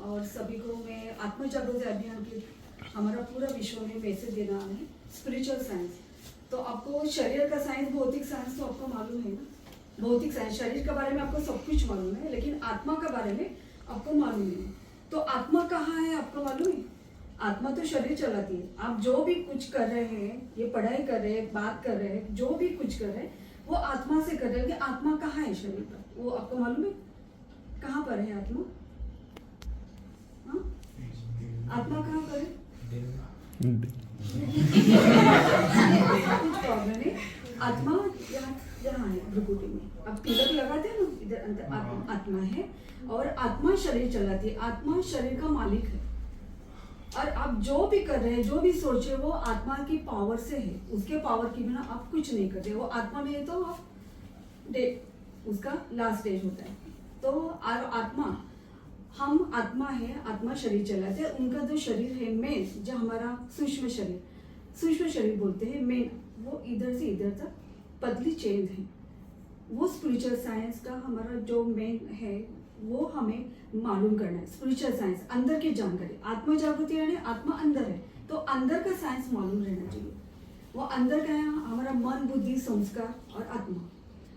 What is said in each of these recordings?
और सभी को मैं आत्म जागृति अभियान के हमारा पूरा विश्व में मैसेज देना है स्पिरिचुअल साइंस। तो आपको शरीर का साइंस, भौतिक साइंस तो आपको मालूम है ना। भौतिक साइंस, शरीर के बारे में आपको सब कुछ मालूम है, लेकिन आत्मा के बारे में आपको मालूम नहीं। तो आत्मा कहाँ है आपको मालूम है? आत्मा तो शरीर चलाती है। आप जो भी कुछ कर रहे हैं, ये पढ़ाई कर रहे हैं, बात कर रहे हैं, जो भी कुछ कर रहे हैं वो आत्मा से कर रहे हैं। कि आत्मा कहाँ है शरीर पर, वो आपको मालूम है? कहाँ पर है आत्मा? हाँ? आत्मा कहाँ पर है? कुछ प्रॉब्लम है। आत्मा यहाँ है भ्रुकुटी में। अब तिलक लगाते हैं ना, इधर अंदर आत्मा है और आत्मा शरीर चलाती है। आत्मा शरीर का मालिक है और आप जो भी कर रहे हैं, जो भी सोच रहे वो आत्मा की पावर से है। उसके पावर के बिना आप कुछ नहीं करते। वो आत्मा में है तो आप उसका लास्ट स्टेज होता है। तो आत्मा, हम आत्मा है, आत्मा शरीर चलाते हैं। उनका जो शरीर है मेन, जो हमारा सूक्ष्म शरीर बोलते हैं मेन, वो इधर से इधर तक पतली चेन है। वो स्पिरिचुअल साइंस का हमारा जो मेन है वो हमें मालूम करना है। स्पिरिचुअल साइंस अंदर की जानकारी, आत्मा जागृति यानी आत्मा अंदर है, तो अंदर का साइंस मालूम रहना चाहिए। वो अंदर का है हमारा मन, बुद्धि, संस्कार और आत्मा।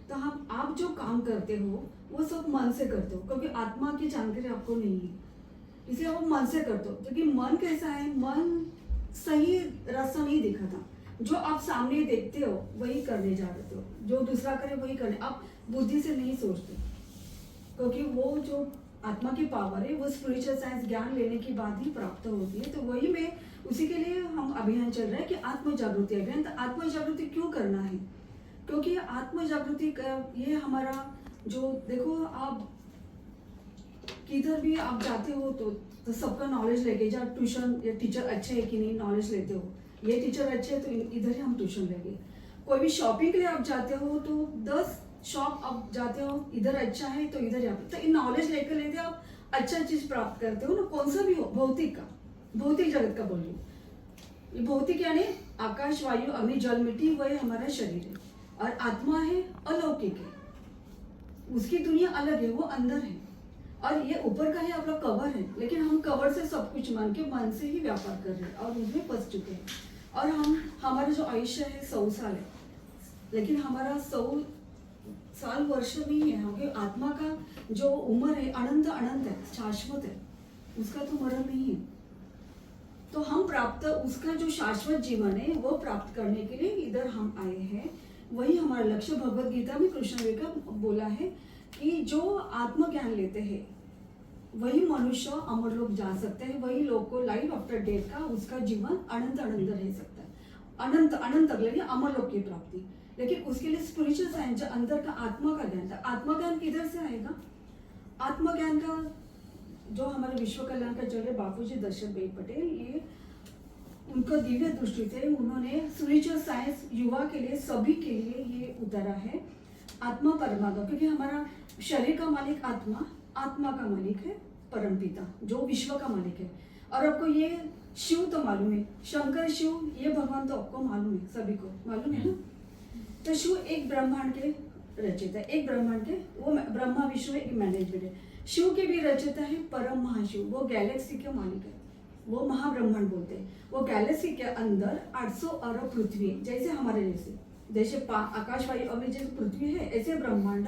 तो हम आप जो काम करते हो वो सब मन से करते हो, क्योंकि आत्मा की जानकारी आपको नहीं है, इसलिए आप मन से करते हो। क्योंकि मन कैसा है, मन सही रास्ता नहीं दिखाता। जो आप सामने देखते हो वही करने जा रहे हो, जो दूसरा करे वही करने। आप बुद्धि से नहीं सोचते, क्योंकि वो जो आत्मा की पावर है वो स्पिरिचुअल साइंस ज्ञान लेने के बाद ही प्राप्त होती है। तो वही में उसी के लिए हम अभियान चल रहा है कि आत्म जागृति अभियान। तो आत्म जागृति क्यों करना है? क्योंकि आत्म जागृति का ये हमारा जो, देखो आप किधर भी आप जाते हो तो सबका नॉलेज लेके जा। ट्यूशन या टीचर अच्छे है कि नहीं नॉलेज लेते हो, ये टीचर अच्छे है तो इधर ही हम ट्यूशन लेंगे। कोई भी शॉपिंग के लिए आप जाते हो तो 10 शॉप आप जाते हो, इधर अच्छा है तो इधर जाते हो। तो इन नॉलेज लेकर लेते आप अच्छा चीज प्राप्त करते हो ना, कौन सा भी हो। भौतिक का, भौतिक जगत का बोल रही हूँ। ये भौतिक यानी आकाश, वायु, अग्नि, जल, मिट्टी, वही हमारा शरीर है। और आत्मा है अलौकिक है, उसकी दुनिया अलग है, वो अंदर है। और ये ऊपर का है अपना कवर है, लेकिन हम कवर से सब कुछ मान के मन से ही व्यापार कर रहे हैं और उसमें फंस चुके हैं। और हमारा जो आयुष्य है 100 साल है, लेकिन हमारा 100 साल वर्ष नहीं है। क्योंकि आत्मा का जो उम्र है अनंत है, शाश्वत है, उसका तो मरण नहीं है। तो हम प्राप्त उसका जो शाश्वत जीवन है वो प्राप्त करने के लिए इधर हम आए हैं। वही हमारा लक्ष्य। भगवत गीता में कृष्ण जी का बोला है कि जो आत्मज्ञान लेते हैं वही मनुष्य अमर लोक जा सकते हैं। वही लोग को लाइफ आफ्टर डेथ का उसका जीवन अनंत रह सकता है, अनंत अगले अमर लोक की प्राप्ति। लेकिन उसके लिए स्पिरिचुअल साइंस जो अंदर का आत्मा का ज्ञान था, आत्मज्ञान किधर से आएगा? आत्मज्ञान का जो हमारे विश्व कल्याण का चल रहे बापूजी दशरथ भाई पटेल, ये उनका दिव्य दृष्टि थे। उन्होंने स्पिरिचुअल साइंस युवा के लिए, सभी के लिए ये उतारा है आत्मा परमात्मा। क्योंकि हमारा शरीर का मालिक आत्मा, आत्मा का मालिक है परमपिता जो विश्व का मालिक है। और आपको ये शिव तो मालूम है, शंकर शिव, ये भगवान तो आपको मालूम है, सभी को मालूम है ना। तो शिव एक ब्रह्मांड के रचयिता है, एक ब्रह्मांड के, वो ब्रह्मा विष्णु एक मैनेजमेंट है। शिव के भी रचयिता है परम महाशिव, वो गैलेक्सी के मालिक है, वो महाब्रह्मांड बोलते हैं। वो गैलेक्सी के अंदर 800 अरब पृथ्वी, जैसे हमारे जैसे आकाश, वायु, अग्नि जैसे पृथ्वी है, ऐसे ब्रह्मांड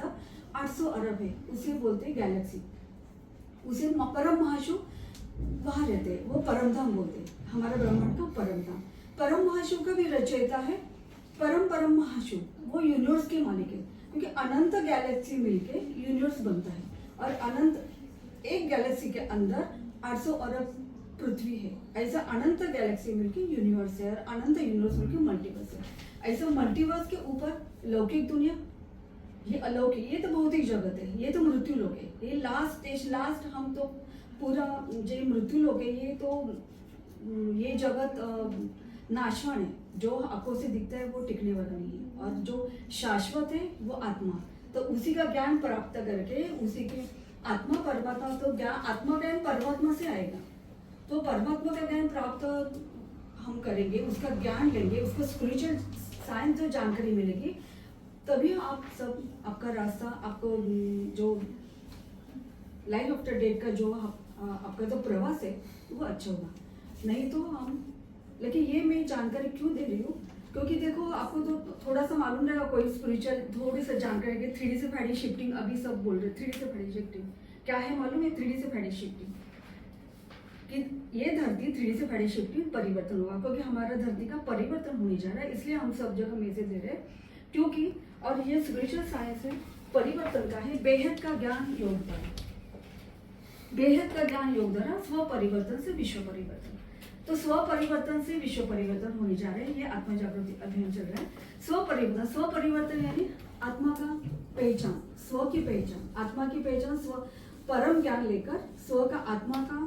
800 अरब है, उसे बोलते हैं गैलेक्सी। उसे परम महाशिव वहां रहते हैं, वो परमधाम बोलते हैं। हमारे ब्रह्मांड को परमधाम। परम महाशिव का भी रचयिता है परम महाशिव, वो यूनिवर्स के मालिक है। क्योंकि अनंत गैलेक्सी मिलके यूनिवर्स बनता है और अनंत एक गैलेक्सी के अंदर 800 अरब पृथ्वी है। ऐसा अनंत गैलेक्सी मिलके यूनिवर्स है और अनंत यूनिवर्स मिलके मल्टीवर्स है। ऐसा मल्टीवर्स के ऊपर लौकिक दुनिया, ये अलौकिक, ये तो भौतिक जगत है, ये तो मृत्यु लोक है। ये लास्ट स्टेज, लास्ट हम तो पूरा जो मृत्यु लोक है, ये तो ये जगत नाशवान है। जो आंखों से दिखता है वो टिकने वाला नहीं है, और जो शाश्वत है वो आत्मा। तो उसी का ज्ञान प्राप्त करके उसी के आत्मा परमात्मा, तो ज्ञान आत्मा ज्ञान परमात्मा से आएगा। तो परमात्मा का ज्ञान प्राप्त हम करेंगे, उसका ज्ञान लेंगे, उसको स्पिरिचुअल साइंस जो जानकारी मिलेगी, तभी आप सब आपका रास्ता, आपको जो लाइफ आफ्टर डेथ का जो आपका जो प्रवास है वो अच्छा होगा। नहीं तो हम, लेकिन ये मैं जानकारी क्यों दे रही हूँ, क्योंकि देखो आपको तो थोड़ा सा मालूम रहेगा, कोई स्पिरिचुअल थोड़ी सा जानकारी है 3D से 5D शिफ्टिंग, अभी सब बोल रहे 3D से 5D शिफ्टिंग क्या है मालूम है? 3D से 5D शिफ्टिंग कि ये धरती 3D से 5D शिफ्टिंग परिवर्तन हुआ, क्योंकि हमारा धरती का परिवर्तन होने जा रहा है, इसलिए हम सब जगह मैसेज दे रहे हैं। क्योंकि और ये स्पिरिचुअल साइंस है, परिवर्तन का है, बेहद का ज्ञान योग द्वारा, बेहद का ज्ञान योग द्वारा स्व परिवर्तन से विश्व परिवर्तन। तो स्व परिवर्तन से विश्व परिवर्तन होने जा रहे हैं, ये आत्मा जागृति अभियान चल रहा है। स्व परिवर्तन यानी आत्मा का पहचान, स्व की पहचान, आत्मा की पहचान, स्व परम ज्ञान लेकर स्व का, आत्मा का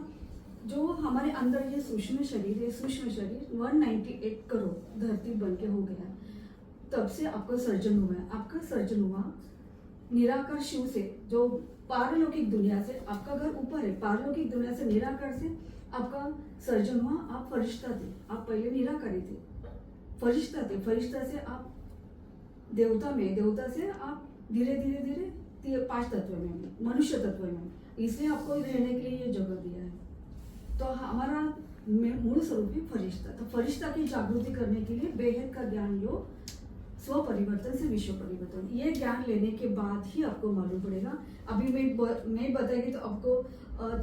जो हमारे अंदर ये सूक्ष्म शरीर है, सूक्ष्म शरीर 198 करोड़ धरती बन के हो गया है, तब से आपका सर्जन हुआ है। आपका सर्जन हुआ निराकार शिव से, जो पारलौकिक दुनिया से, आपका घर ऊपर है, पारलौकिक दुनिया से निराकार से आपका सर्जन हुआ। आप फरिश्ता थे, आप पहले निराकारी थे, फरिश्ता थे, फरिश्ता से आप देवता में, देवता से आप धीरे धीरे धीरे 5 तत्व में, मनुष्य तत्व में, इसलिए आपको रहने के लिए ये जगह दिया है। तो हमारा मूल स्वरूप है फरिश्ता। तो फरिश्ता की जागृति करने के लिए बेहद का ज्ञान योग, स्व परिवर्तन से विश्व परिवर्तन, ये ज्ञान लेने के बाद ही आपको मालूम पड़ेगा। अभी मैं बताएगी तो आपको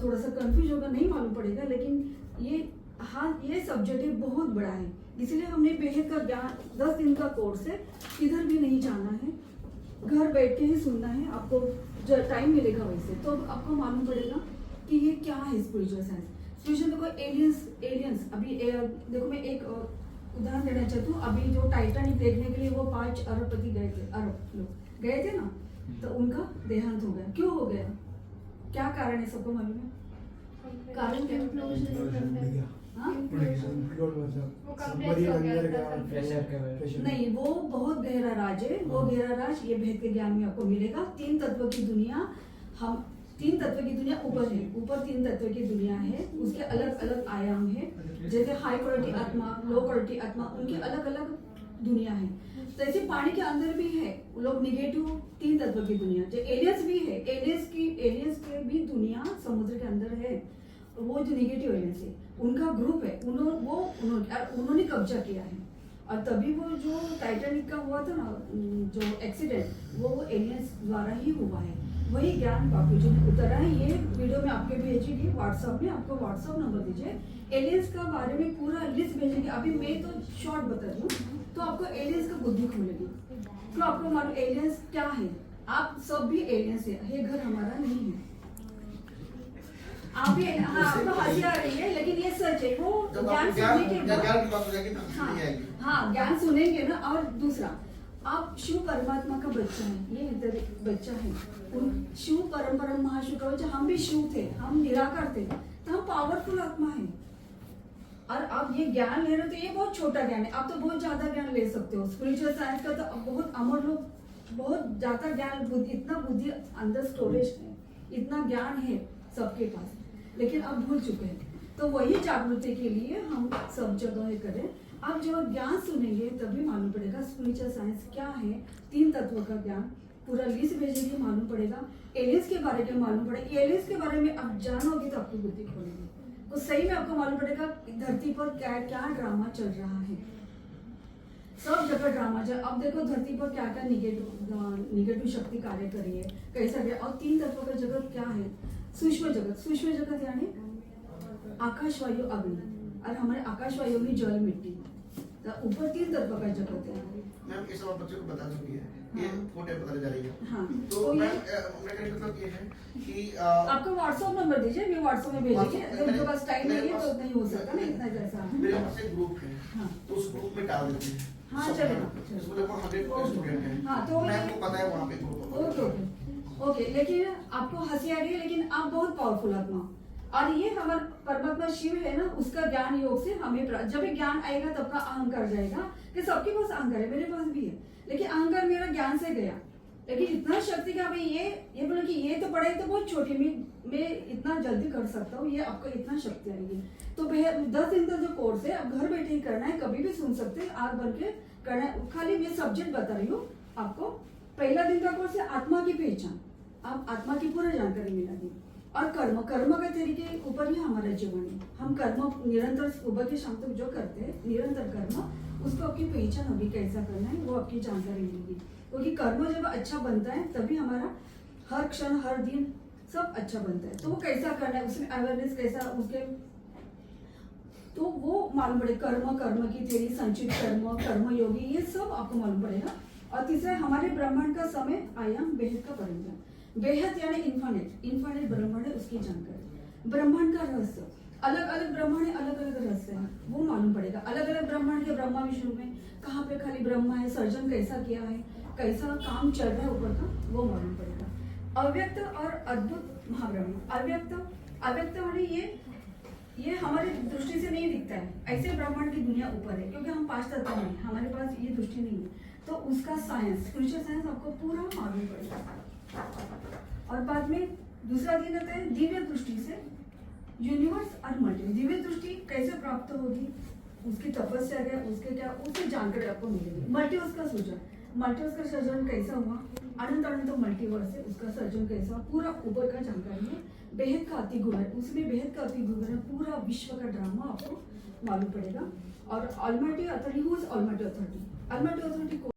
थोड़ा सा कंफ्यूज होगा, नहीं मालूम पड़ेगा, लेकिन ये हाँ ये सब्जेक्ट है, बहुत बड़ा है, इसलिए हमने बेहद का ज्ञान 10 दिन का कोर्स है, किधर भी नहीं जाना है, घर बैठ के ही सुनना है। आपको जो टाइम मिलेगा वैसे तो आपको मालूम पड़ेगा कि ये क्या है स्पिरिचुअल साइंस। स्पिरिचुअल देखो एलियंस अभी देखो मैं एक उदाहरण देना चाहती हूँ। अभी जो टाइटैनिक देखने के लिए वो 5 अरबपति गए थे, अरब लोग गए थे ना, तो उनका देहांत हो गया। क्यों हो गया? क्या कारण है? सबको मालूम है कारण क्या? नहीं, वो बहुत गहरा राज है, वो गहरा राज ये भेद के ज्ञान में आपको मिलेगा। 3 तत्व की दुनिया, हम 3 तत्व की दुनिया ऊपर है, ऊपर 3 तत्व की दुनिया है, उसके अलग अलग आयाम है। जैसे हाई क्वालिटी आत्मा, लो क्वालिटी आत्मा, उनकी अलग अलग दुनिया है। तो ऐसे पानी के अंदर भी है वो लोग निगेटिव 3 तत्व की दुनिया, जो एलियंस भी है, एलियंस की भी दुनिया समुद्र के अंदर है। वो जो निगेटिव एलियंस है उनका ग्रुप है, उन्होंने कब्जा किया है। और तभी वो जो टाइटैनिक का हुआ था ना जो एक्सीडेंट, वो एलियंस द्वारा ही हुआ है। वही ज्ञान बापू जी ने उतरा है। ये वीडियो में आपके भेजेगी व्हाट्सएप में, आपको व्हाट्सएप नंबर दीजिए, एलियंस का बारे में पूरा लिस्ट भेजेगी। अभी मैं तो शॉर्ट बता रही हूँ, तो आपको एलियंस का बुद्धि खुलेगी, तो आपको मालूम एलियंस क्या है। आप सब भी एलियंस है, ये घर हमारा नहीं है। आप भी हाँ, आपको हंसी आ रही है, लेकिन ये सच है। वो ज्ञान सुनने के बाद हाँ ज्ञान सुनेंगे ना। और दूसरा, आप शिव परमात्मा का बच्चा है, ये इधर बच्चा है, शिव परम महाशिव का बच्चा। हम भी शिव थे, हम निराकार थे, तो हम पावरफुल आत्मा है। और आप ये ज्ञान ले रहे हो तो ये बहुत छोटा ज्ञान है, आप तो बहुत ज्यादा ज्ञान ले सकते हो। स्पिरिचुअल साइंस का तो बहुत अमर लोग बहुत ज्यादा ज्ञान, इतना बुद्धि अंदर स्टोरेज है, इतना ज्ञान है सबके पास, लेकिन आप भूल चुके हैं। तो वही जागृति के लिए हम सब जगह करें। आप जब ज्ञान सुनेंगे तभी मालूम पड़ेगा स्पिरिचुअल साइंस क्या है। 3 तत्वों का ज्ञान पूरा लिस्ट भेजेंगे, मालूम पड़ेगा। एलियंस के बारे में मालूम पड़ेगा, एलियंस के बारे में आप जानोगे तो आपकी बुद्धि खोलेगी, तो सही में आपको मालूम पड़ेगा धरती पर क्या क्या ड्रामा चल रहा है। सब जगह ड्रामा चल। अब देखो धरती पर क्या क्या निगेटिव शक्ति कार्य कर रही है, कैसा गया। और 3 तत्वों का जगत क्या है? सूक्ष्म जगत यानी आकाश वायु अग्नि, और हमारे आकाश वायु में जल मिट्टी, तो ऊपर 3 तत्व का जगत है। मैम इस बार बच्चों को बता चुकी है, ये फोटो बताने जा रही है। हाँ, तो मैम मेरा मतलब ये है कि आपको व्हाट्सएप नंबर दीजिए, मैं व्हाट्सएप में भेजेंगे। जब मेरे पास टाइम नहीं है तो नहीं हो सकता ना इतना जैसा। मेरे पास एक ग्रुप है, हाँ, तो उस ग्रुप में डाल देते हैं। हाँ चलेगा, उसमें देखो 100 स्टूडेंट हैं। हाँ तो मैम को पता है वहाँ पे ग्रुप। ओके, लेकिन आपको हंसी आ रही है, लेकिन आप बहुत पावरफुल आत्मा। और ये हमारा परमात्मा शिव है ना, उसका ज्ञान योग से हमें जब भी ज्ञान आएगा तब का अहंकार जाएगा। कि सबके पास अहंकार है, मेरे पास भी है, लेकिन अहंकार मेरा ज्ञान से गया। लेकिन इतना शक्ति का भाई ये बोलो कि ये तो पढ़ाई तो बहुत छोटी, मैं इतना जल्दी कर सकता हूँ, ये आपको इतना शक्ति आएगी। तो 10 दिन का जो कोर्स है, आप घर बैठे ही करना है, कभी भी सुन सकते हैं, आग बन के करना है। खाली मैं सब्जेक्ट बता रही हूँ आपको। पहला दिन का कोर्स है आत्मा की पहचान, आप आत्मा की पूरी जानकारी मिलेगी। और कर्म कर्म के तरीके ऊपर ही हमारा जीवन है। हम कर्म निरंतर सुबह के शाम तक जो करते हैं निरंतर कर्म, उसको आपकी पहचान होगी कैसा करना है, वो आपकी जानकारी मिलेगी। क्योंकि कर्म जब अच्छा बनता है तभी हमारा हर क्षण हर दिन सब अच्छा बनता है। तो वो कैसा करना है, उसमें अवेयरनेस कैसा, उसके तो वो मालूम पड़े। कर्म कर्म की थेरी, संचित कर्म, कर्म योगी, ये सब आपको मालूम पड़ेगा। और तीसरा हमारे ब्रह्मांड का समय आयाम बेहद का परिणाम। बेहद यानी इन्फानेट, इन्फानेट ब्रह्मांड है, उसकी जानकारी। ब्रह्मांड का रहस्य, अलग अलग ब्रह्मांड है, अलग अलग रहस्य है, वो मालूम पड़ेगा। अलग अलग ब्रह्मांड के ब्रह्मा विष्णु में कहाँ पे खाली ब्रह्मा है, सर्जन कैसा किया है, कैसा काम चल रहा है ऊपर का, वो मालूम पड़ेगा। अव्यक्त और अद्भुत महाब्रह्म। अव्यक्त, अव्यक्त माने ये हमारी दृष्टि से नहीं दिखता है। ऐसे ब्रह्मांड की दुनिया ऊपर है, क्योंकि हम पांच तत्व हैं, हमारे पास ये दृष्टि नहीं है। तो उसका साइंस, फ्यूचर साइंस आपको पूरा मालूम पड़ेगा। और बाद में दूसरा दिन आता है दिव्य दृष्टि से यूनिवर्स और मल्टी। दिव्य दृष्टि कैसे प्राप्त होगी, उसकी तपस्या क्या, उसके क्या, उसकी जानकारी आपको मिलेगी। मल्टीवर्स का सूचना, मल्टीवर्स का सर्जन कैसा हुआ, अनंत अनंत मल्टीवर्स है, उसका सर्जन कैसा, पूरा ऊपर का जानकारी है। बेहद का अति गुण है, उसमें बेहद का अति गुण है, पूरा विश्व का ड्रामा आपको मालूम पड़ेगा। और almighty authority, who is almighty authority? Almighty authority